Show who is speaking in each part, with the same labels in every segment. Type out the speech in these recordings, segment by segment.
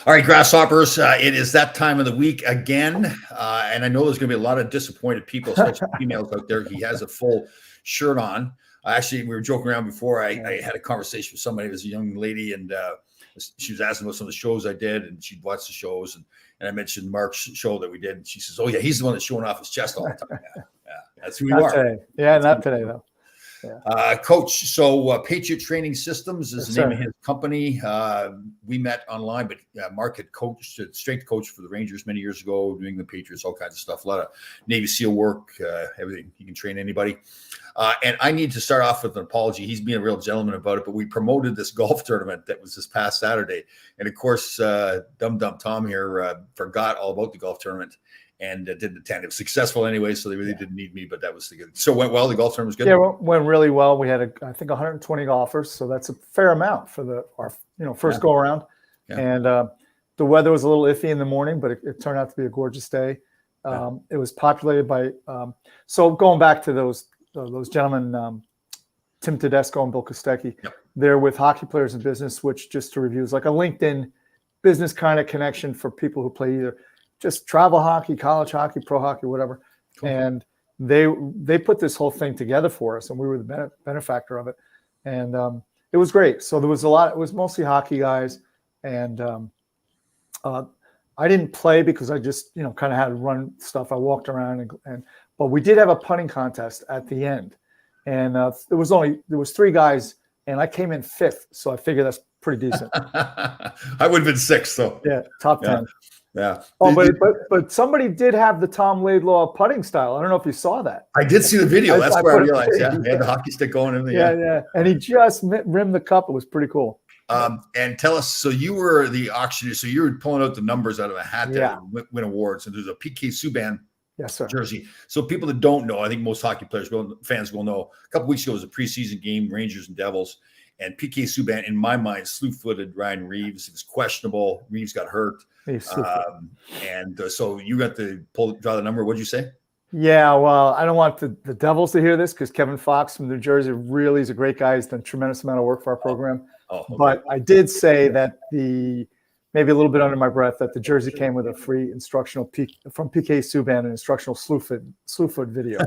Speaker 1: All right, Grasshoppers, it is that time of the week again. And I know there's going to be a lot of disappointed people, especially females out there. He has a full shirt on. Actually, we were joking around before. I had a conversation with somebody. It was a young lady, and she was asking about some of the shows I did, and she'd watched the shows. And I mentioned Mark's show that we did. And she says, "Oh, yeah, he's the one that's showing off his chest all the time." Yeah, that's who you are.
Speaker 2: Today. Yeah, not today, though.
Speaker 1: Yeah. Coach, so Patriot Training Systems is the name of his company. We met online, but Mark had coached, strength coach for the Rangers many years ago, doing the Patriots, all kinds of stuff, a lot of Navy SEAL work, everything. He can train anybody. And I need to start off with an apology. He's being a real gentleman about it, but we promoted this golf tournament that was this past Saturday. And of course, Dum Dum Tom here forgot all about the golf tournament and didn't attend. It was successful anyway, so they really didn't need me, but that was the good. So it went well. The golf tournament was good.
Speaker 2: Yeah, it went really well. We had, I think, 120 golfers, so that's a fair amount for our first go around. Yeah. And the weather was a little iffy in the morning, but it turned out to be a gorgeous day. It was populated by. So going back to those gentlemen, Tim Tedesco and Bill Kostecki, they're with Hockey Players in Business, which, just to review, is like a LinkedIn business kind of connection for people who play either just travel hockey, college hockey, pro hockey, whatever. Cool. And they put this whole thing together for us, and we were the benefactor of it. And it was great. So there was a lot. It was mostly hockey guys, and I didn't play because I just kind of had to run stuff. I walked around, but we did have a putting contest at the end, and there was 3 guys, and I came in 5th, so I figured that's pretty decent.
Speaker 1: I would have been 6th, though.
Speaker 2: Yeah, top 10.
Speaker 1: Yeah.
Speaker 2: Oh, but somebody did have the Tom Laidlaw putting style. I don't know if you saw that.
Speaker 1: I did see the video. That's where I realized. He had the hockey stick going and everything.
Speaker 2: Yeah. And he just rimmed the cup. It was pretty cool.
Speaker 1: And tell us, so you were the auctioneer, so you were pulling out the numbers out of a hat to win awards. And there's a PK Subban jersey. So people that don't know, I think most hockey fans will know, a couple weeks ago was a preseason game, Rangers and Devils. And PK Subban, in my mind, slew-footed Ryan Reeves. He was questionable. Reeves got hurt. So you got to draw the number. What'd you say?
Speaker 2: Yeah, well, I don't want the Devils to hear this because Kevin Fox from New Jersey really is a great guy. He's done a tremendous amount of work for our program. Okay. But I did say that maybe a little bit under my breath, that the jersey came with a free instructional from PK Subban, an instructional slew-foot video.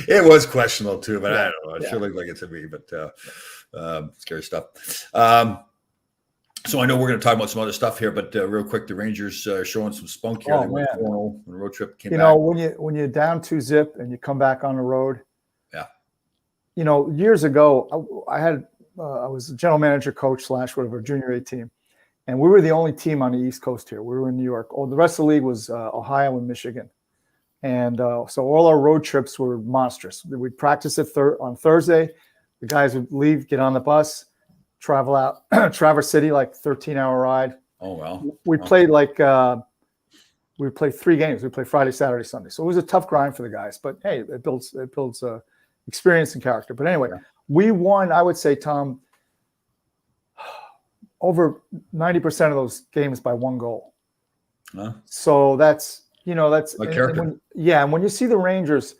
Speaker 1: It was questionable too, but I don't know. It sure looked like it to me, but scary stuff. So I know we're going to talk about some other stuff here, but real quick, the Rangers showing some spunk here. When the road trip came back.
Speaker 2: When you're down 2-0 and you come back on the road. Yeah. Years ago, I was a general manager, coach / whatever, junior A team, and we were the only team on the East Coast here. We were in New York. The rest of the league was Ohio and Michigan. And so all our road trips were monstrous. We'd practice on Thursday. The guys would leave, get on the bus, travel out Traverse City, like 13-hour ride. Oh, wow. We played we played 3 games. We played Friday, Saturday, Sunday. So it was a tough grind for the guys. But, hey, it builds experience and character. But anyway, we won, I would say, Tom, over 90% of those games by 1 goal. So that's – that's
Speaker 1: like character.
Speaker 2: And when you see the Rangers,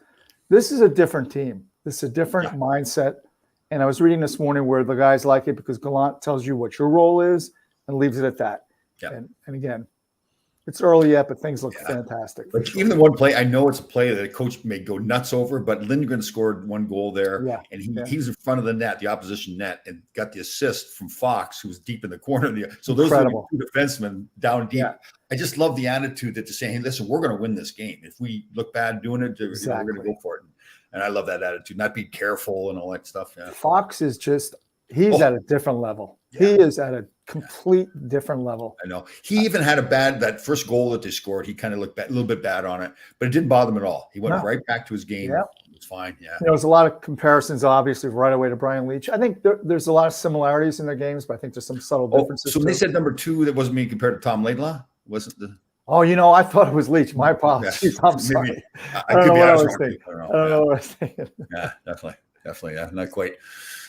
Speaker 2: this is a different team. This is a different mindset. And I was reading this morning where the guys like it because Gallant tells you what your role is and leaves it at that. Yeah. And again, it's early yet, but things look fantastic.
Speaker 1: But even the one play, I know it's a play that a coach may go nuts over, but Lindgren scored 1 goal there. Yeah. And he was in front of the net, the opposition net, and got the assist from Fox, who was deep in the corner. So those are 2 defensemen down deep. Yeah. I just love the attitude that they're saying, hey, listen, we're going to win this game. If we look bad doing it, we're going to go for it. And I love that attitude, not be careful and all that stuff. Yeah.
Speaker 2: Fox is just – he's at a different level. Yeah. He is at a complete different level.
Speaker 1: I know. He even had that first goal that they scored. He kind of looked a little bit bad on it, but it didn't bother him at all. He went right back to his game. Yeah. It was fine. Yeah.
Speaker 2: There was a lot of comparisons, obviously, right away to Brian Leetch. I think there's a lot of similarities in their games, but I think there's some subtle differences.
Speaker 1: So when they said number 2, that wasn't being compared to Tom Laidlaw? Wasn't the?
Speaker 2: Oh, I thought it was Leetch. My apologies. I'm sorry. I don't know what I was thinking.
Speaker 1: Yeah, definitely. definitely. Yeah, not quite.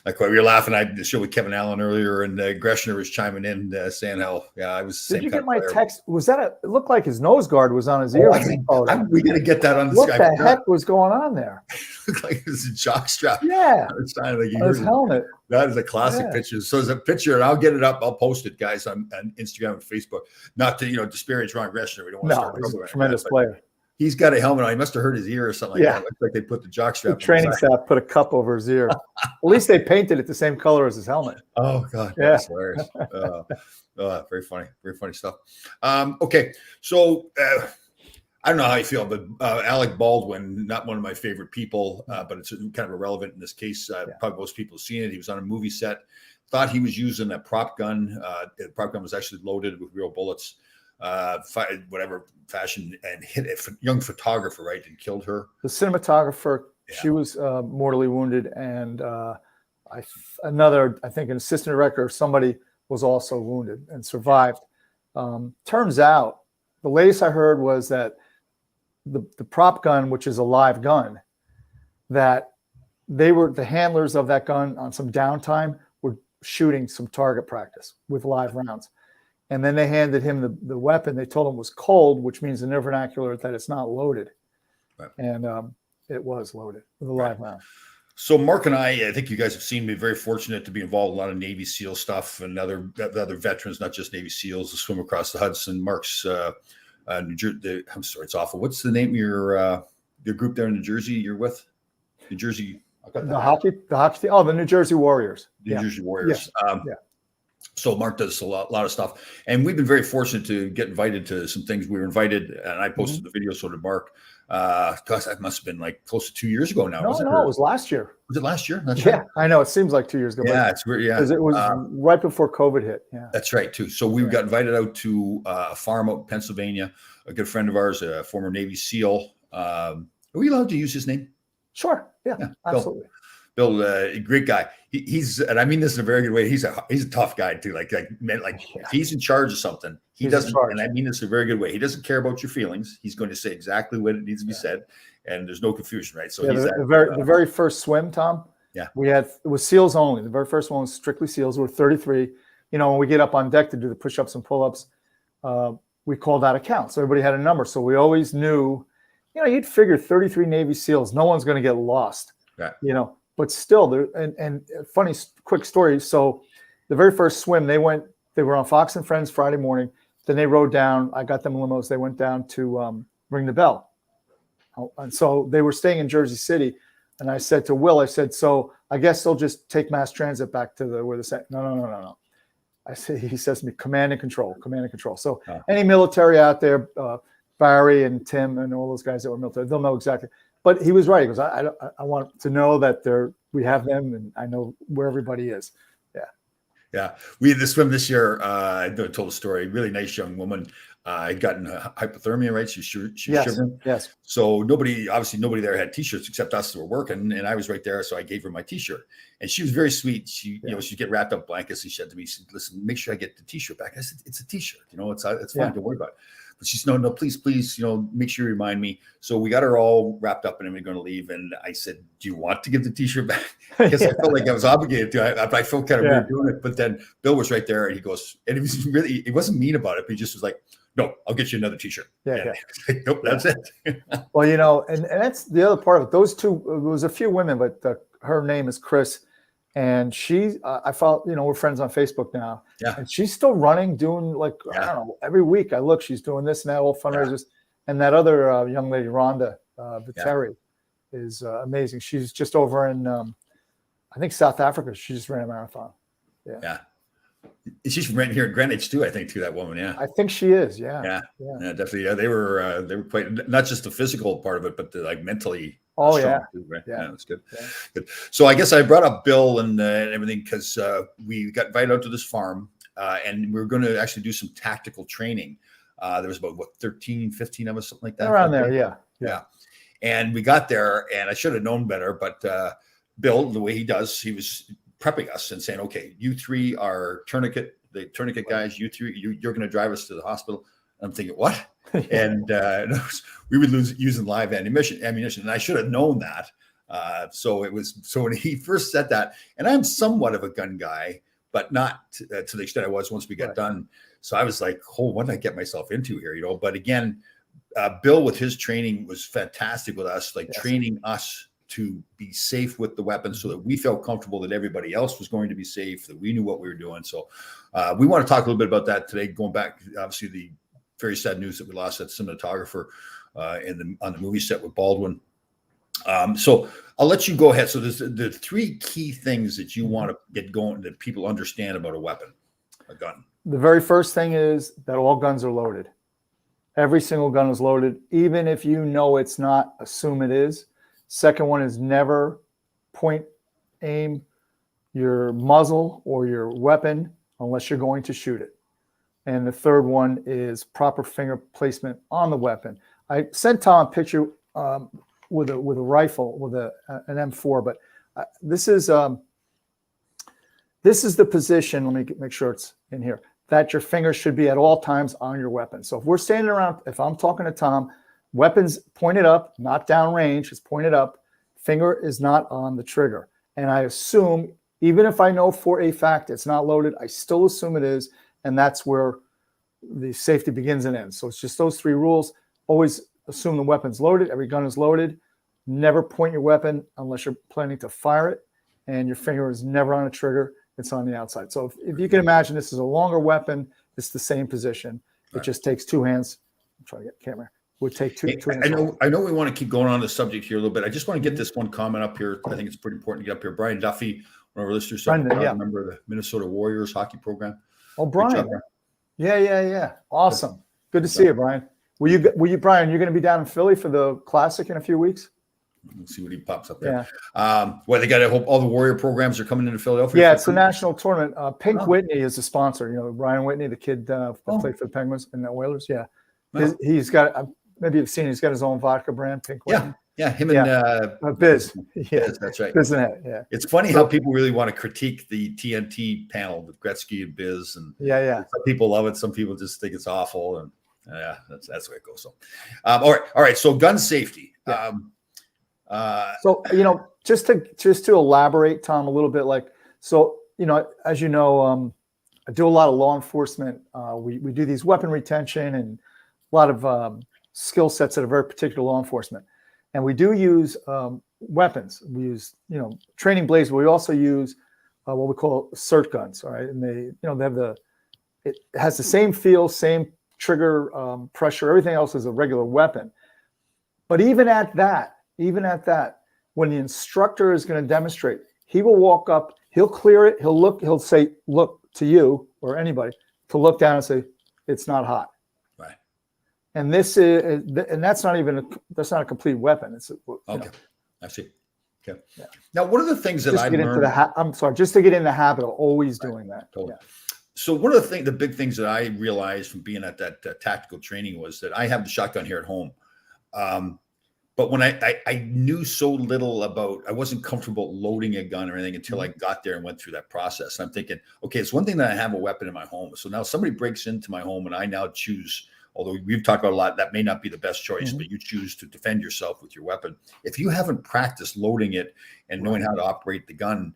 Speaker 1: We were laughing. I did the show with Kevin Allen earlier, and Greshner was chiming in, saying how, I was.
Speaker 2: Did you get my text? Was that it looked like his nose guard was on his ear?
Speaker 1: We got to get that on the
Speaker 2: What the heck was going on there?
Speaker 1: Looked like it was a jock strap.
Speaker 2: Yeah.
Speaker 1: His
Speaker 2: helmet.
Speaker 1: That is a classic picture. So there's a picture, and I'll get it up. I'll post it, guys, on Instagram and Facebook. Not to, disparage Ron Greshner. We don't want to start
Speaker 2: he's a tremendous player.
Speaker 1: He's got a helmet on. He must have hurt his ear or something like that. It looks like they put the jock strap.
Speaker 2: The training staff put a cup over his ear. At least they painted it the same color as his helmet.
Speaker 1: Oh God, that's hilarious. Very funny. Very funny stuff. Okay, so I don't know how you feel, but Alec Baldwin, not one of my favorite people, but it's kind of irrelevant in this case. Probably most people have seen it. He was on a movie set, thought he was using a prop gun. The prop gun was actually loaded with real bullets. Whatever fashion, and hit a young photographer, right, and killed her. The
Speaker 2: cinematographer, she was mortally wounded, and I think an assistant director or somebody was also wounded and survived. Turns out, the latest I heard was that the prop gun, which is a live gun, that they were the handlers of that gun on some downtime were shooting some target practice with live rounds. And then they handed him the weapon. They told him it was cold, which means in their vernacular that it's not loaded. Right. And it was loaded with a live round.
Speaker 1: So Mark and I think you guys have seen me very fortunate to be involved in a lot of Navy SEAL stuff and other veterans, not just Navy SEALs, to swim across the Hudson. Mark's New Jersey. I'm sorry, it's awful. What's the name of your group there in New Jersey you're with? New Jersey.
Speaker 2: The hockey team. Oh, the New Jersey Warriors.
Speaker 1: New Jersey Warriors. Yeah. So Mark does a lot of stuff, and we've been very fortunate to get invited to some things. We were invited, and I posted the video. So did Mark. Gosh, that must have been like close to 2 years ago now.
Speaker 2: No, it was last year.
Speaker 1: Was it last year? That's
Speaker 2: right. I know. It seems like 2 years ago.
Speaker 1: Yeah, it's weird. Yeah,
Speaker 2: because it was right before COVID hit. Yeah,
Speaker 1: that's right too. So we got invited out to a farm out in Pennsylvania. A good friend of ours, a former Navy SEAL. Are we allowed to use his name?
Speaker 2: Sure. Yeah, absolutely.
Speaker 1: Bill, great guy. He's, and I mean this in a very good way. He's a tough guy too. If he's in charge of something, he doesn't. And I mean this in a very good way. He doesn't care about your feelings. He's going to say exactly what it needs to be said, and there's no confusion, right? So
Speaker 2: the very first swim, Tom.
Speaker 1: Yeah,
Speaker 2: it was SEALs only. The very first one was strictly SEALs. We're 33. When we get up on deck to do the push-ups and pull-ups, we called out a count. So everybody had a number. So we always knew, you'd figure 33 Navy SEALs, no one's going to get lost.
Speaker 1: Right.
Speaker 2: But still, there and funny quick story. So, the very first swim, they were on Fox and Friends Friday morning. Then they rode down. I got them limos. They went down to ring the bell, and so they were staying in Jersey City. And I said to Will, so I guess they'll just take mass transit back to where they're saying. No. He says to me, command and control. So any military out there, Barry and Tim and all those guys that were military, they'll know exactly. But he was right. He goes, I want to know that we have them, and I know where everybody is. Yeah.
Speaker 1: Yeah. We had to swim this year. I told a story. Really nice young woman had gotten hypothermia, right? She was shivering.
Speaker 2: Yes.
Speaker 1: So nobody there had T-shirts except us that were working, and I was right there. So I gave her my T-shirt, and she was very sweet. She'd get wrapped up blankets, and she said to me, "Listen, make sure I get the T-shirt back." I said, "It's a T-shirt. It's fine. Don't worry about it." But she said, no, please, make sure you remind me. So we got her all wrapped up, and then we're going to leave. And I said, do you want to give the T-shirt back? Because I felt like I was obligated to. I felt kind of weird doing it. But then Bill was right there, and he goes, and he wasn't mean about it, but he just was like, no, I'll get you another T-shirt.
Speaker 2: Yeah.
Speaker 1: Nope, that's it.
Speaker 2: Well, and that's the other part of it. Those two, there was a few women, but her name is Chris. And she, I found, we're friends on Facebook now.
Speaker 1: Yeah.
Speaker 2: And she's still running, doing I don't know, every week I look, she's doing this and that, all fundraisers. And that other young lady, Rhonda Viteri, is amazing. She's just over in, I think, South Africa. She just ran a marathon.
Speaker 1: Yeah. She's from right here in Greenwich too, I think, that woman. Yeah.
Speaker 2: I think she is. Yeah,
Speaker 1: definitely. Yeah. They were quite, not just the physical part of it, but the mentally.
Speaker 2: Oh yeah.
Speaker 1: Too, right? Yeah, that's good. Yeah. Good. So I guess I brought up Bill and everything because we got invited out to this farm and we were going to actually do some tactical training. There was about 13, 15 of us, something like that.
Speaker 2: Around there, yeah.
Speaker 1: And we got there, and I should have known better, but Bill, the way he does, he was prepping us and saying, "Okay, you three are the tourniquet guys. You three, you're going to drive us to the hospital." I'm thinking, what? And we would lose using live ammunition, and I should have known that. So when he first said that, and I'm somewhat of a gun guy, but not to the extent I was once we got done. So I was like, oh, what did I get myself into here? But again, Bill with his training was fantastic with us, training us to be safe with the weapons so that we felt comfortable that everybody else was going to be safe, that we knew what we were doing. So we want to talk a little bit about that today, going back, obviously, the very sad news that we lost that cinematographer on the movie set with Baldwin. So I'll let you go ahead. So there's the three key things that you want to get going that people understand about a weapon, a gun.
Speaker 2: The very first thing is that all guns are loaded. Every single gun is loaded. Even if you know it's not, assume it is. Second one is never point aim your muzzle or your weapon unless you're going to shoot it. And the third one is proper finger placement on the weapon. I sent Tom a picture with a rifle with an M4, but this is the position. Let me make sure it's in here, that your fingers should be at all times on your weapon. So if we're standing around, if I'm talking to Tom, weapons pointed up, not down range, it's pointed up, finger is not on the trigger. And I assume, even if I know for a fact it's not loaded, I still assume it is, and that's where the safety begins and ends. So it's just those three rules. Always assume the weapon's loaded, every gun is loaded. Never point your weapon unless you're planning to fire it, and your finger is never on a trigger, it's on the outside. So if you can imagine, this is a longer weapon, it's the same position. It just takes two hands. I'm trying to get the camera. Would take two hands.
Speaker 1: I know we want to keep going on the subject here a little bit. I just want to get this one comment up here. I think it's pretty important to get up here. Brian Duffy, one of our listeners, member of the Minnesota Warriors hockey program.
Speaker 2: Oh, Brian. Yeah. Awesome. Good to see you, Brian. Will you, Brian, you're going to be down in Philly for the Classic in a few weeks?
Speaker 1: We'll see what he pops up there. Yeah. They got to hope all the Warrior programs are coming into Philadelphia.
Speaker 2: Yeah, it's a national tournament. Pink Whitney is the sponsor. Ryan Whitney, the kid that played for the Penguins and the Oilers. Yeah. He's got, maybe you've seen, he's got his own vodka brand, Pink Whitney.
Speaker 1: Yeah, him and
Speaker 2: Biz.
Speaker 1: Yes, that's right.
Speaker 2: Biz and Ed, yeah.
Speaker 1: It's funny how people really want to critique the TNT panel with Gretzky and Biz, and some people love it, some people just think it's awful, and that's the way it goes. So, all right. So, gun safety.
Speaker 2: Yeah. So just to elaborate, Tom, a little bit, as you know, I do a lot of law enforcement. We do these weapon retention and a lot of skill sets that are very particular to law enforcement. And we do use weapons. We use, training blades, but we also use what we call cert guns. All right. And they have it has the same feel, same trigger pressure, everything else is a regular weapon. But even at that, when the instructor is going to demonstrate, he will walk up, he'll clear it, he'll say, look to you or anybody to look down and say, it's not hot.
Speaker 1: Right.
Speaker 2: And that's not a complete weapon. It's
Speaker 1: okay. I see. Okay. Yeah. Now, one of the things that I learned,
Speaker 2: just to get in the habit of always doing that.
Speaker 1: Totally. Yeah. So one of the big things that I realized from being at that tactical training was that I have the shotgun here at home. But when I knew so little about, I wasn't comfortable loading a gun or anything until I got there and went through that process. And I'm thinking, okay, it's one thing that I have a weapon in my home. So now somebody breaks into my home and I now choose, although we've talked about a lot, that may not be the best choice, but you choose to defend yourself with your weapon. If you haven't practiced loading it and knowing how to operate the gun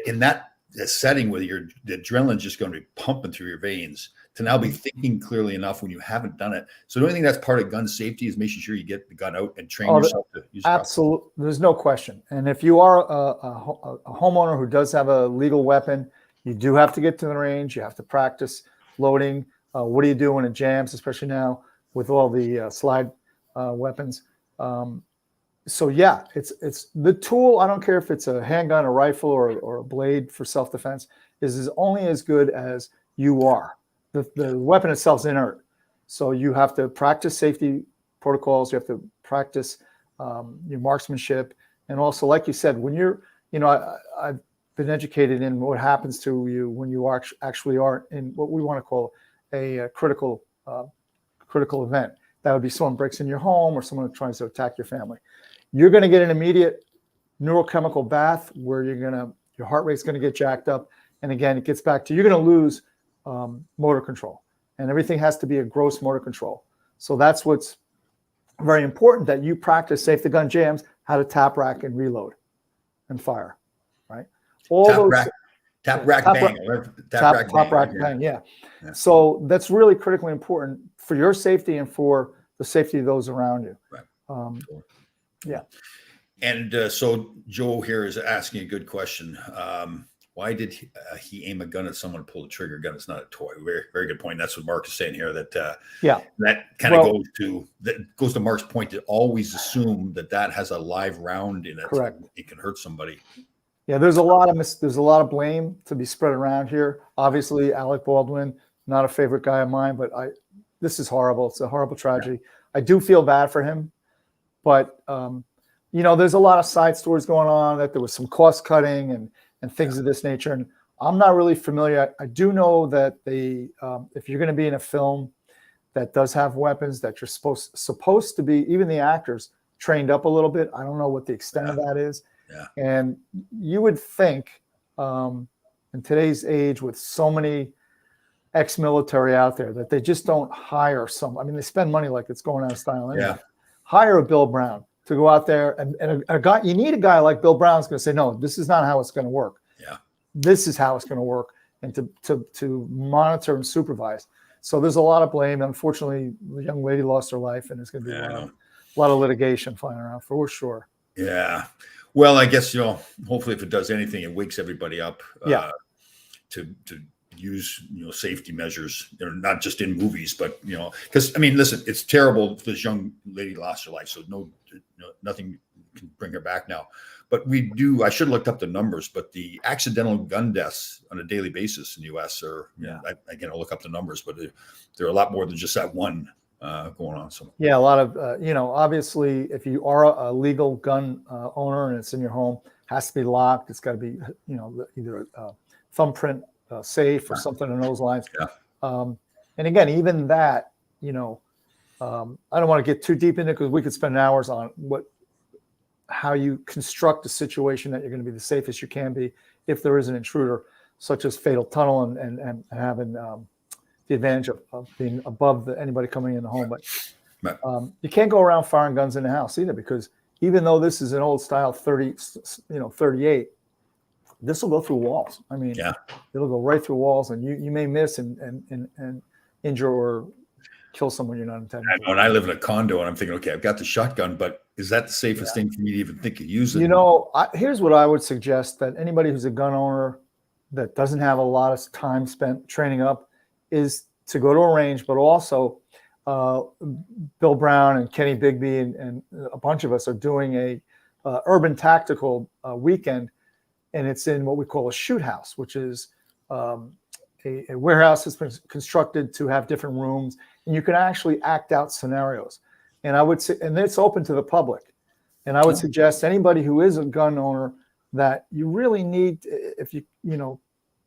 Speaker 1: in that setting where the adrenaline's just going to be pumping through your veins, to now be thinking clearly enough when you haven't done it. So the only thing that's part of gun safety is making sure you get the gun out and train yourself to use it.
Speaker 2: Absolutely. There's no question. And if you are a homeowner who does have a legal weapon, you do have to get to the range. You have to practice loading. What do you do when it jams, especially now with all the slide weapons? So yeah, it's the tool. I don't care if it's a handgun, a rifle, or a blade for self-defense, is only as good as you are. The weapon itself is inert. So you have to practice safety protocols. You have to practice your marksmanship. And also, like you said, when you're, I've been educated in what happens to you when you actually are in what we want to call a critical event. That would be someone breaks in your home or someone tries to attack your family. You're going to get an immediate neurochemical bath where your heart rate's going to get jacked up. And again, it gets back to, you're going to lose motor control, and everything has to be a gross motor control. So that's what's very important, that you practice, say if the gun jams, how to tap rack and reload. and fire, right? All those
Speaker 1: tap rack bang.
Speaker 2: Top rack bang. Yeah. So that's really critically important for your safety and for the safety of those around you.
Speaker 1: Right.
Speaker 2: Yeah.
Speaker 1: And so Joe here is asking a good question. Why did he aim a gun at someone, pull the trigger? Gun is not a toy. Very, very good point. That's what Mark is saying here. That that kind of goes to Mark's point to always assume that has a live round in it.
Speaker 2: Correct.
Speaker 1: It can hurt somebody.
Speaker 2: Yeah, there's a lot of blame to be spread around here. Obviously, Alec Baldwin, not a favorite guy of mine, but this is horrible. It's a horrible tragedy. Yeah. I do feel bad for him, but there's a lot of side stories going on that there was some cost cutting and things of this nature. And I'm not really familiar. I do know that if you're going to be in a film that does have weapons, that you're supposed to be, even the actors, trained up a little bit. I don't know what the extent of that is.
Speaker 1: Yeah.
Speaker 2: And you would think in today's age with so many ex-military out there that they just don't hire they spend money like it's going out of style anyway.
Speaker 1: Yeah.
Speaker 2: Hire a Bill Brown to go out there and a guy, you need a guy like Bill Brown's going to say, no, this is not how it's going to work.
Speaker 1: Yeah.
Speaker 2: This is how it's going to work, and to monitor and supervise. So there's a lot of blame. Unfortunately, the young lady lost her life, and there's going to be a lot of litigation flying around for sure.
Speaker 1: Yeah. Well, I guess, hopefully if it does anything, it wakes everybody up to use, safety measures. They're not just in movies, but, because, listen, it's terrible if this young lady lost her life. So nothing can bring her back now. But I should have looked up the numbers, but the accidental gun deaths on a daily basis in the U.S. are, I'll look up the numbers, but there are a lot more than just that one going on. So
Speaker 2: a lot of, obviously, if you are a legal gun owner and it's in your home, it has to be locked. It's got to be, either a thumbprint safe or something in those lines.
Speaker 1: Yeah.
Speaker 2: And again, even that, I don't want to get too deep into it because we could spend hours on how you construct a situation that you're going to be the safest you can be if there is an intruder, such as fatal tunnel and having the advantage of being above anybody coming in the home. But you can't go around firing guns in the house either, because even though this is an old style 38, this will go through walls. It'll go right through walls, and you may miss and injure or kill someone you're not intending.
Speaker 1: When I live in a condo and I'm thinking, okay, I've got the shotgun, but is that the safest thing for me to even think of using?
Speaker 2: Here's what I would suggest, that anybody who's a gun owner that doesn't have a lot of time spent training up is to go to a range, but also Bill Brown and Kenny Bigby and a bunch of us are doing a urban tactical weekend, and it's in what we call a shoot house, which is a warehouse that's been constructed to have different rooms, and you can actually act out scenarios. And I would say, and it's open to the public. And I would suggest anybody who is a gun owner that you really need, if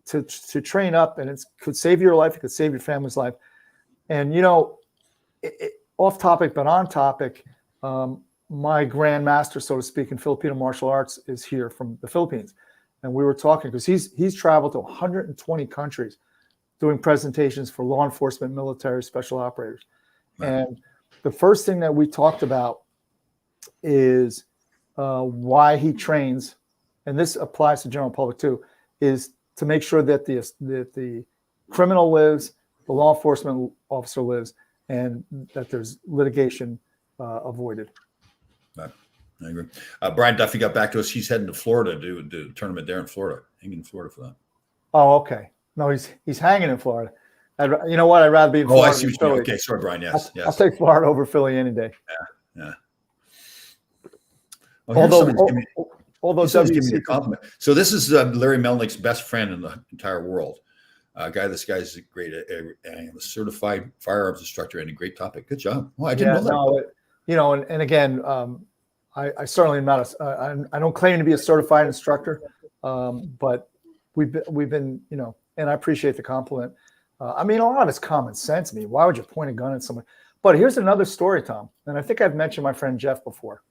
Speaker 2: to train up, and it could save your life, it could save your family's life. And off topic but on topic, my grandmaster, so to speak, in Filipino martial arts is here from the Philippines. And we were talking because he's traveled to 120 countries doing presentations for law enforcement, military, special operators. Right. And the first thing that we talked about is why he trains, and this applies to general public too, is to make sure that the criminal lives, the law enforcement officer lives, and that there's litigation avoided.
Speaker 1: Right. I agree. Brian Duffy got back to us. He's heading to Florida to do a tournament there in Florida. Hanging in Florida for that.
Speaker 2: Oh, okay. No, he's hanging in Florida. You know what? I'd rather be in Florida.
Speaker 1: Oh, I see what you mean. Okay, sorry, Brian. Yes.
Speaker 2: I'll take Florida over Philly any day.
Speaker 1: Yeah. Well, although give me a compliment. So this is Larry Melnick's best friend in the entire world. This guy's great. A certified firearms instructor and a great topic. Good job. Oh, I didn't know that. And again, I certainly am not I don't claim to be a certified instructor, but we've been, and I appreciate the compliment. A lot of it's common sense. Why would you point a gun at someone? But here's another story, Tom. And I think I've mentioned my friend Jeff before.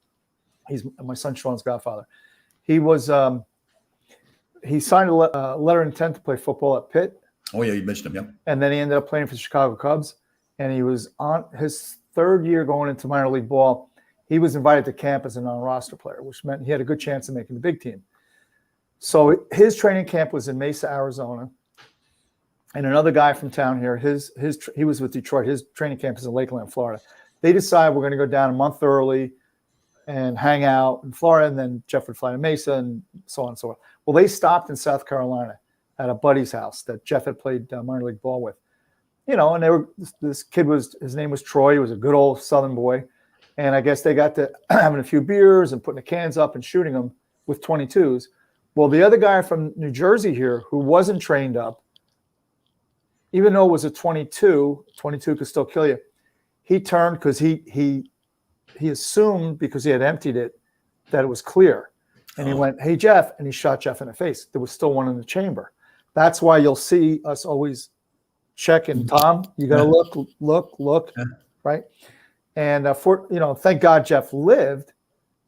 Speaker 1: He's my son Sean's godfather. He was he signed a letter of intent to play football at Pitt. Oh yeah, you mentioned him. Yeah.
Speaker 2: And then he ended up playing for the Chicago Cubs. And he was on his third year going into minor league ball. He was invited to camp as a non-roster player, which meant he had a good chance of making the big team. So his training camp was in Mesa, Arizona. And another guy from town here, he was with Detroit. His training camp is in Lakeland, Florida. They decided we're going to go down a month early and hang out in Florida, and then Jeff would fly to Mesa and so on and so forth. Well, they stopped in South Carolina at a buddy's house that Jeff had played minor league ball with. And this kid his name was Troy. He was a good old Southern boy. And I guess they got to having a few beers and putting the cans up and shooting them with 22s. Well, the other guy from New Jersey here who wasn't trained up, even though it was a 22 could still kill you. He turned because he assumed because he had emptied it that it was clear. And he went, "Hey, Jeff," and he shot Jeff in the face. There was still one in the chamber. That's why you'll see us always checking, Tom, you got to look, right? And thank God Jeff lived.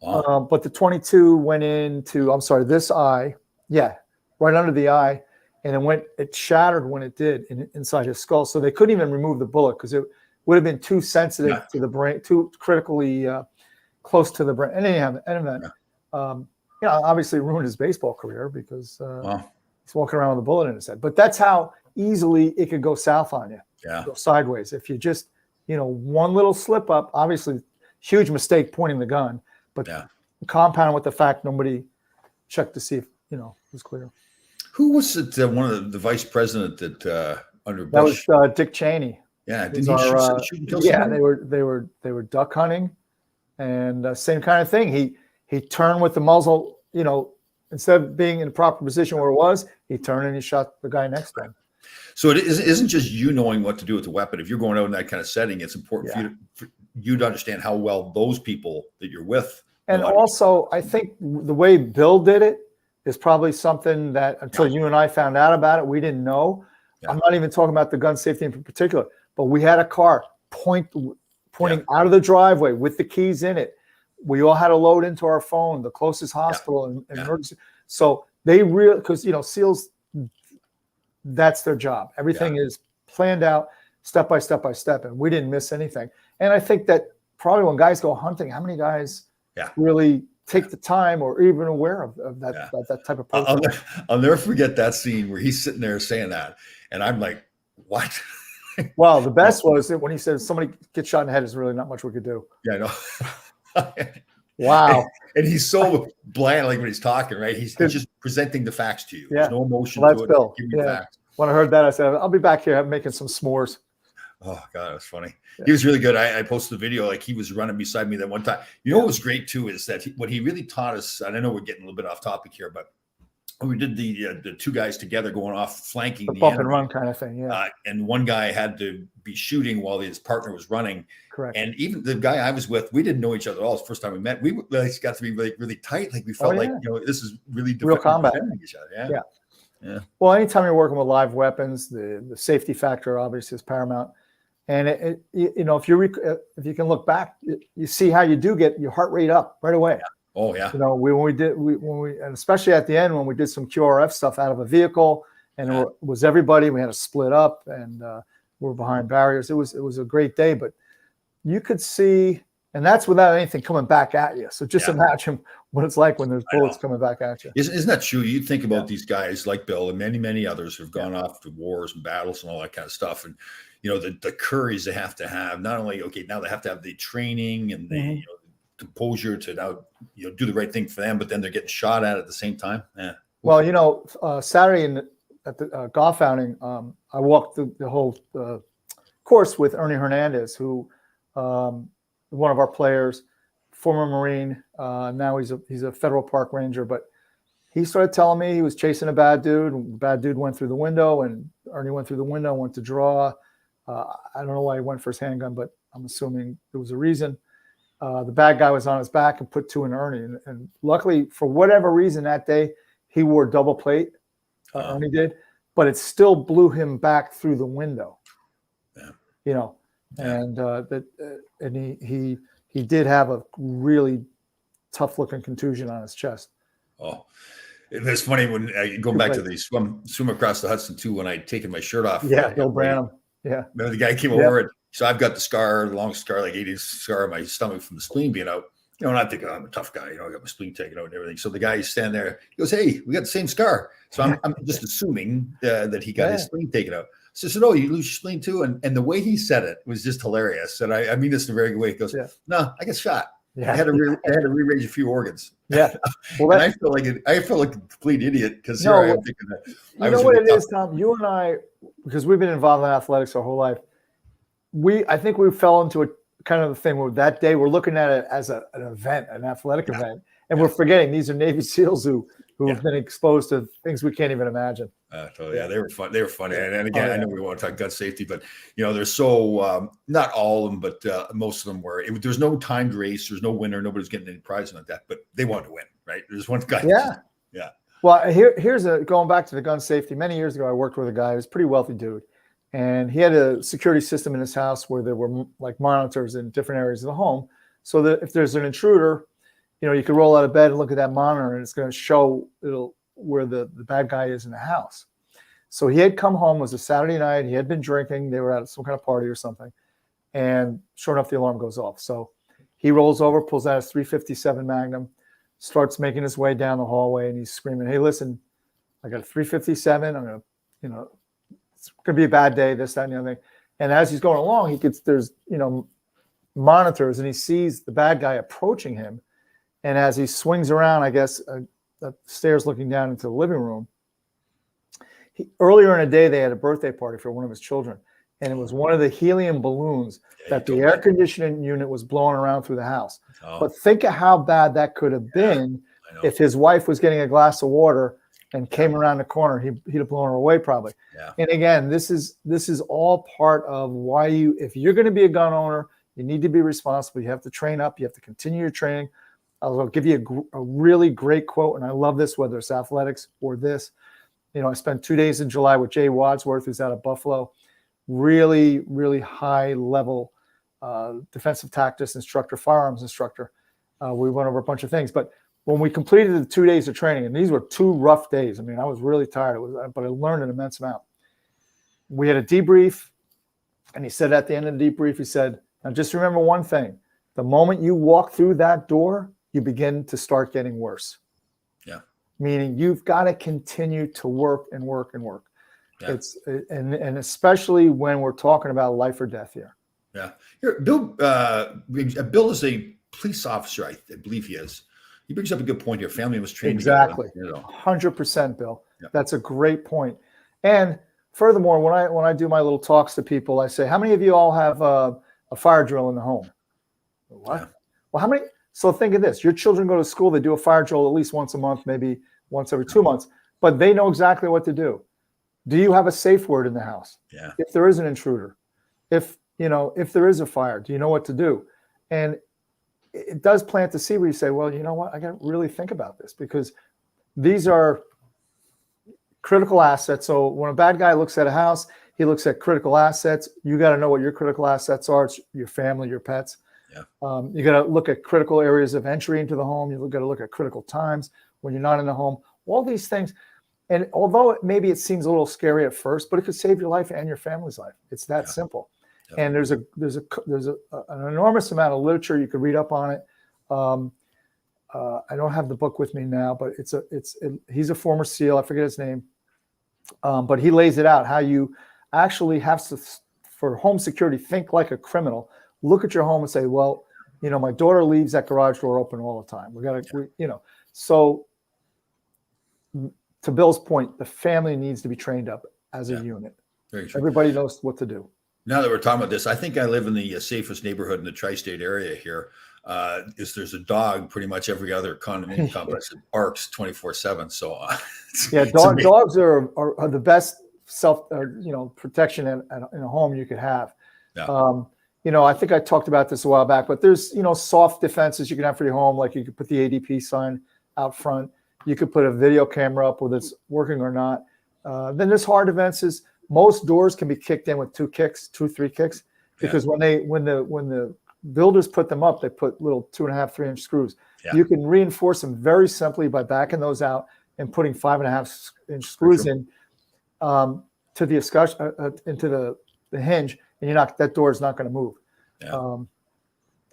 Speaker 2: Wow. But the 22 went into, this eye. Yeah, right under the eye. And it shattered when it did inside his skull. So they couldn't even remove the bullet because it would have been too sensitive to the brain, too critically close to the brain. And anyhow, obviously ruined his baseball career because he's walking around with a bullet in his head. But that's how easily it could go south on you, go sideways. If you just, one little slip up, obviously huge mistake pointing the gun, but compound with the fact nobody checked to see if, it was clear.
Speaker 1: Who was it? One of the vice president that under Bush?
Speaker 2: That was Dick Cheney.
Speaker 1: Yeah, didn't he shoot and kill somebody?
Speaker 2: They were duck hunting, and same kind of thing. He turned with the muzzle, instead of being in the proper position where it was, he turned and he shot the guy next to him.
Speaker 1: So it isn't just you knowing what to do with the weapon. If you're going out in that kind of setting, it's important for you to understand how well those people that you're with.
Speaker 2: And also, I think the way Bill did it is probably something that until you and I found out about it, we didn't know. Yeah. I'm not even talking about the gun safety in particular, but we had a car pointing out of the driveway with the keys in it. We all had to load into our phone the closest hospital and emergency. So they really, because SEALs, that's their job. Everything is planned out step by step by step, and we didn't miss anything. And I think that probably when guys go hunting, how many guys really take the time or even aware of that type of person?
Speaker 1: I'll never forget that scene where he's sitting there saying that, and I'm like, what?
Speaker 2: Well, the best was when he said somebody gets shot in the head, there's really not much we could do.
Speaker 1: Yeah, I know.
Speaker 2: Wow.
Speaker 1: And he's so bland, like when he's talking, right? He's just presenting the facts to you. There's no emotion
Speaker 2: to it.
Speaker 1: Bill. Give me facts.
Speaker 2: When I heard that, I said, I'll be back here making some s'mores.
Speaker 1: Oh, God, that was funny. He was really good. I posted a video, like he was running beside me that one time. What was great, too, is that what he really taught us, and I know we're getting a little bit off topic here, but we did the two guys together going off flanking
Speaker 2: the bump and run kind of thing,
Speaker 1: and one guy had to be shooting while his partner was running.
Speaker 2: Correct.
Speaker 1: And even the guy I was with, we didn't know each other at all. It's the first time we met. We got to be really, really tight. Like we felt like this is really
Speaker 2: real combat.
Speaker 1: Each other. Yeah.
Speaker 2: Well, anytime you're working with live weapons, the safety factor obviously is paramount. And if you can look back, you see how you do get your heart rate up right away.
Speaker 1: Yeah. Oh yeah.
Speaker 2: And especially at the end when we did some QRF stuff out of a vehicle, and it was everybody. We had to split up, and we're behind barriers. It was a great day, but you could see, and that's without anything coming back at you. So just imagine what it's like when there's bullets coming back at you.
Speaker 1: Isn't that true? You think about these guys like Bill and many, many others who've gone off to wars and battles and all that kind of stuff, and the courage they have to have. Not only now they have to have the training and the composure to now do the right thing for them, but then they're getting shot at the same time. Yeah.
Speaker 2: Well, Saturday at the golf outing, I walked the whole course with Ernie Hernandez, who one of our players, former Marine. Now he's a federal park ranger, but he started telling me he was chasing a bad dude. The bad dude went through the window, and Ernie went through the window, went to draw. I don't know why he went for his handgun, but I'm assuming there was a reason. The bad guy was on his back and put two in Ernie. And luckily, for whatever reason that day, he wore double plate. Ernie did, but it still blew him back through the window. Yeah. And he did have a really tough looking contusion on his chest.
Speaker 1: Oh, it's funny when going back to the swim across the Hudson too. When I'd taken my shirt off.
Speaker 2: Yeah, Bill Branham. Yeah.
Speaker 1: Remember the guy came over it. So I've got the long scar, like 80 scar on my stomach from the spleen being out. And I think I'm a tough guy. I got my spleen taken out and everything. So the guy is standing there. He goes, "Hey, we got the same scar." So I'm just assuming that he got his spleen taken out. So I said, "Oh, you lose your spleen too?" And the way he said it was just hilarious. And I mean this in a very good way. He goes, "No, I got shot. I had to rearrange a few organs."
Speaker 2: Yeah.
Speaker 1: Well, and I feel like a complete idiot because I am thinking that.
Speaker 2: You know what it is, Tom? You and I, because we've been involved in athletics our whole life, I think we fell into a kind of the thing where that day we're looking at it as an event, an athletic event, and we're forgetting these are Navy SEALs who have been exposed to things we can't even imagine.
Speaker 1: They were fun. They were funny. And again, I know we want to talk gun safety, but there's so not all of them, but most of them were. There's no timed race. There's no winner. Nobody's getting any prize like that. But they wanted to win, right? There's one guy.
Speaker 2: Yeah. Well, here's going back to the gun safety. Many years ago, I worked with a guy who was a pretty wealthy dude, and he had a security system in his house where there were like monitors in different areas of the home, so that if there's an intruder, you could roll out of bed and look at that monitor, and it's going to show where the bad guy is in the house. So he had come home. It was a Saturday night. He had been drinking. They were at some kind of party or something, and sure enough, the alarm goes off. So he rolls over, pulls out his .357 Magnum, starts making his way down the hallway, and he's screaming, "Hey, listen, I got a .357. I'm going to, it's going to be a bad day, this, that, and the other thing." And as he's going along, there's monitors, and he sees the bad guy approaching him. And as he swings around, I guess, the stairs looking down into the living room, earlier in the day, they had a birthday party for one of his children. And it was one of the helium balloons that the air conditioning unit was blowing around through the house. But think of how bad that could have been if his wife was getting a glass of water and came around the corner. He'd have blown her away probably. And again, this is all part of why if you're going to be a gun owner, you need to be responsible. You have to train up. You have to continue your training. I'll give you a really great quote, and I love this, whether it's athletics or this. I spent 2 days in July with Jay Wadsworth, who's out of Buffalo, really, really high level defensive tactics instructor, firearms instructor. We went over a bunch of things, but when we completed the 2 days of training, and these were 2 rough days. I mean, I was really tired, but I learned an immense amount. We had a debrief, and he said at the end of the debrief, he said, "Now just remember one thing. The moment you walk through that door, you begin to start getting worse." Meaning you've got to continue to work and work and work. And especially when we're talking about life or death here.
Speaker 1: Here, Bill is a police officer. I believe he is. He brings up a good point here. Family was trained
Speaker 2: exactly. 100%, Bill. That's a great point. And furthermore, when I do my little talks to people, I say, "How many of you all have a fire drill in the home?" What? Well, how many? So think of this. Your children go to school. They do a fire drill at least once a month, maybe once every 2 months, but they know exactly what to do. Do you have a safe word in the house? If there is an intruder, if there is a fire, do you know what to do? And it does plant the seed where you say, well, you know what? I got to really think about this, because these are critical assets. So when a bad guy looks at a house, he looks at critical assets. You got to know what your critical assets are. It's your family, your pets. You got to look at critical areas of entry into the home. You got to look at critical times when you're not in the home. All these things. And although maybe it seems a little scary at first, but it could save your life and your family's life. It's that simple. And there's an enormous amount of literature you could read up on it. I don't have the book with me now, but he's a former SEAL. I forget his name, but he lays it out how you actually have to, for home security, think like a criminal. Look at your home and say, well, my daughter leaves that garage door open all the time. So to Bill's point, the family needs to be trained up as a unit.
Speaker 1: Very true.
Speaker 2: Everybody knows what to do.
Speaker 1: Now that we're talking about this, I think I live in the safest neighborhood in the tri-state area here. There's a dog pretty much every other condominium complex that barks 24/7. So
Speaker 2: dogs are the best self protection in a home you could have. I think I talked about this a while back, but there's soft defenses you can have for your home, like you could put the ADP sign out front. You could put a video camera up, whether it's working or not. Then there's hard defenses. Most doors can be kicked in with 3 kicks, because when the builders put them up, they put little 2.5, 3-inch screws. You can reinforce them very simply by backing those out and putting 5.5-inch screws in to the into the hinge, and that door is not going to move.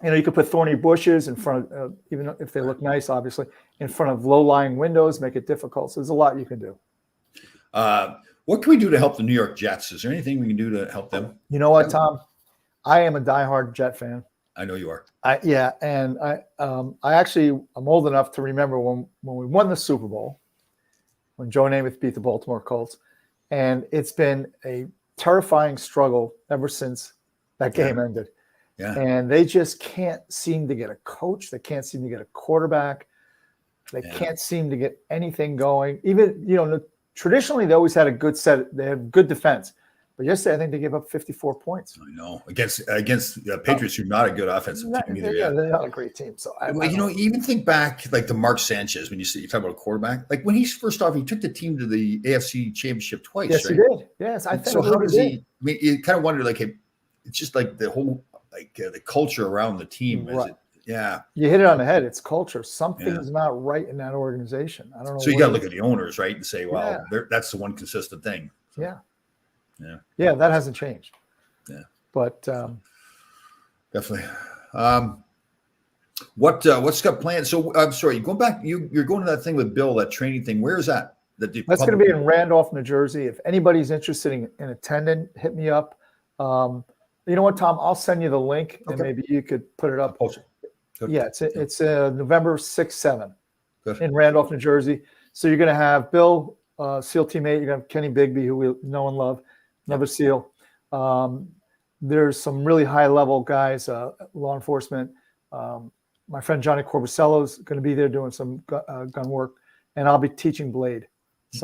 Speaker 2: You could put thorny bushes in front of, even if they look nice, obviously, in front of low-lying windows, make it difficult. So there's a lot you can do.
Speaker 1: What can we do to help the New York Jets? Is there anything we can do to help them?
Speaker 2: You know what, Tom? I am a diehard Jet fan.
Speaker 1: I know you are.
Speaker 2: And I actually I'm old enough to remember when we won the Super Bowl, when Joe Namath beat the Baltimore Colts, and it's been a terrifying struggle ever since that game ended.
Speaker 1: Yeah.
Speaker 2: And they just can't seem to get a coach. They can't seem to get a quarterback. They can't seem to get anything going. Even, traditionally they always had a good set. They have good defense. But yesterday, I think they gave up 54 points.
Speaker 1: I know. Against Patriots, who are not a good offensive team either.
Speaker 2: Yeah, they're not a great team. So
Speaker 1: even think back like to Mark Sanchez when you talk about a quarterback. Like when he's first off, he took the team to the AFC Championship twice.
Speaker 2: Yes,
Speaker 1: right?
Speaker 2: he did. Yes, I think.
Speaker 1: So how does he? I mean, you kind of wonder, like, hey, it's just like the whole the culture around the team.
Speaker 2: Right.
Speaker 1: Yeah.
Speaker 2: You hit it on the head. It's culture. Something's not right in that organization. I don't know.
Speaker 1: So you got to look at the owners, right, and say, well, that's the one consistent thing.
Speaker 2: Yeah.
Speaker 1: Yeah,
Speaker 2: that hasn't changed.
Speaker 1: Yeah,
Speaker 2: but
Speaker 1: definitely. What's got planned? So I'm sorry, going back. You're going to that thing with Bill, that training thing. Where is that?
Speaker 2: That's going to be in Randolph, New Jersey. If anybody's interested in attending, hit me up. You know what, Tom? I'll send you the link, and maybe you could put it up. Yeah, it's November 6th, 7th in Randolph, New Jersey. So you're going to have Bill, SEAL teammate. You're going to have Kenny Bigby, who we know and love. Another SEAL. There's some really high-level guys, law enforcement. My friend Johnny Corbusello is going to be there doing some gun work, and I'll be teaching Blade.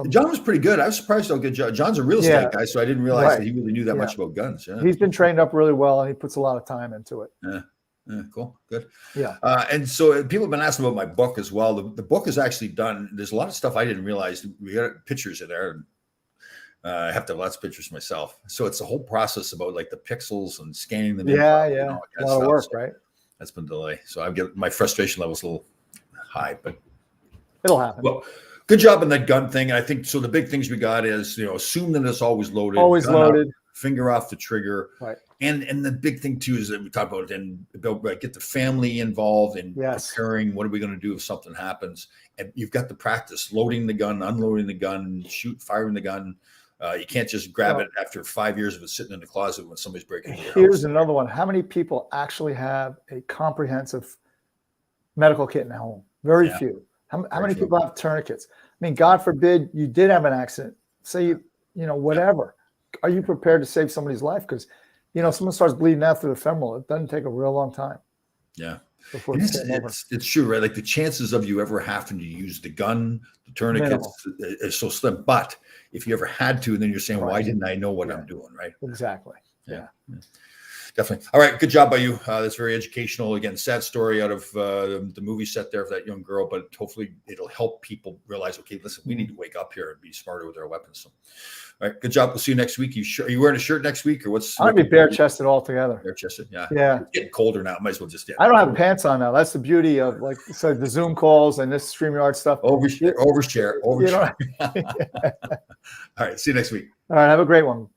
Speaker 1: John was pretty good. I was surprised how good John's a real estate guy, so I didn't realize that he really knew that much about guns. Yeah.
Speaker 2: He's been trained up really well, and he puts a lot of time into it.
Speaker 1: Yeah, cool, good.
Speaker 2: Yeah.
Speaker 1: And so people have been asking about my book as well. The book is actually done. There's a lot of stuff I didn't realize. We got pictures in there. And, I have to have lots of pictures myself. So it's a whole process about like the pixels and scanning them.
Speaker 2: A lot of work, right?
Speaker 1: That's been delayed. So I get my frustration level's a little high, but
Speaker 2: it'll happen.
Speaker 1: Well, good job on that gun thing. I think so. The big things we got is, assume that it's always loaded.
Speaker 2: Always loaded.
Speaker 1: Up, finger off the trigger.
Speaker 2: Right.
Speaker 1: And the big thing too is that we talk about and get the family involved in preparing. What are we going to do if something happens? And you've got the practice loading the gun, unloading the gun, firing the gun. You can't just grab it after 5 years of it sitting in the closet when somebody's breaking into your house.
Speaker 2: Here's another one. How many people actually have a comprehensive medical kit in the home? Very few. How many people have tourniquets? I mean, God forbid you did have an accident. Say whatever. Are you prepared to save somebody's life? Because someone starts bleeding out through the femoral. It doesn't take a real long time.
Speaker 1: Yeah.
Speaker 2: Before
Speaker 1: it's true, right? Like the chances of you ever having to use the gun, the tourniquets is so slim. But if you ever had to, then you're saying, why didn't I know what I'm doing? Right.
Speaker 2: Exactly. Yeah.
Speaker 1: Definitely. All right. Good job by you. That's very educational. Again, sad story out of the movie set there of that young girl, but hopefully it'll help people realize, okay, listen, we need to wake up here and be smarter with our weapons. So, all right. Good job. We'll see you next week. Are you wearing a shirt next week or what's?
Speaker 2: I'm going to be bare chested altogether.
Speaker 1: Bare chested. Yeah.
Speaker 2: Yeah.
Speaker 1: It's getting colder now. Might as well just,
Speaker 2: I don't have pants on now. That's the beauty of the Zoom calls and this StreamYard stuff.
Speaker 1: Overshare. All right. See you next week.
Speaker 2: All right. Have a great one.